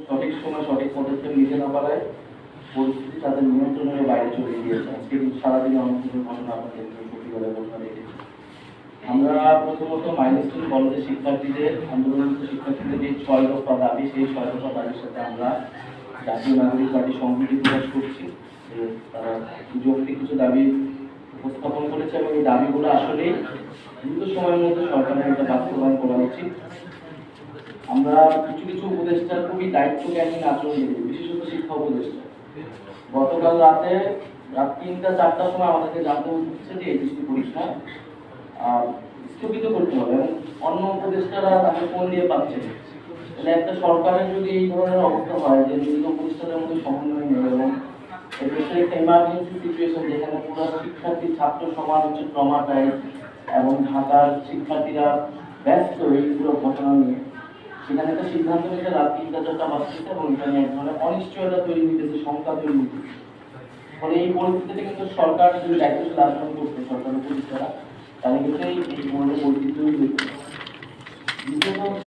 সঠিক সময় সঠিক পদক্ষেপ নিতে না পারায় পরিস্থিতি তাদের নিয়ন্ত্রণের বাইরে চলে গিয়েছে। আজকে কিন্তু সারাদিনে অনেক কিছু ঘটনা আপনাদের প্রতিবারের ঘটনা দেখেছি। আমরা প্রথমত মাইলস্টোন কলেজের শিক্ষার্থীদের আন্দোলনরত শিক্ষার্থীদের যে 6 দফা দাবি, সেই 6 দফা দাবির সাথে আমরা জাতীয় নাগরিক পার্টি সংহতি প্রকাশ করছি। তারা যৌক্তিক কিছু দাবি উপস্থাপন করেছে এবং এই দাবিগুলো আসলে দ্রুত সময়ের মধ্যে সরকারের একটা বাস্তবায়ন করা উচিত। আমরা কিছু কিছু উপদেষ্টার খুবই দায়িত্বজ্ঞানহীন আচরণ দেখি, বিশেষত শিক্ষা উপদেষ্টা। গতকাল রাত 3টা-4টার সময় আমাদেরকে জানতে হচ্ছে যে এই কিছু পরীক্ষা স্থগিত করতে হবে এবং অন্য উপদেষ্টারা তাকে ফোন দিয়ে পাচ্ছে। তাহলে একটা সরকারের যদি এই ধরনের অবস্থা হয় যে বিভিন্ন উপদেষ্টাদের মধ্যে সমন্বয় নেই এবং এটা একটা ইমার্জেন্সি সিচুয়েশন, যেখানে পুরো শিক্ষার্থী ছাত্র সমাজ হচ্ছে ট্রমাটাইজ এবং ঢাকার শিক্ষার্থীরা ব্যস্ত এইগুলো ঘটনা নিয়ে, সেখানে একটা সিদ্ধান্ত নিতে রাত 3টা-4টা বাজতেছে এবং এটা নিয়ে এক ধরনের অনিশ্চয়তা তৈরি হইতেছে, শঙ্কা তৈরি হইতেছে। ফলে এই পরিস্থিতিতে কিন্তু সরকার যদি দায়িত্বশীল আচরণ করতে, সরকারের উপদেষ্টারা, তাহলে কিন্তু এই ধরনের পরিস্থিতি তৈরি হইতে। দ্বিতীয়ত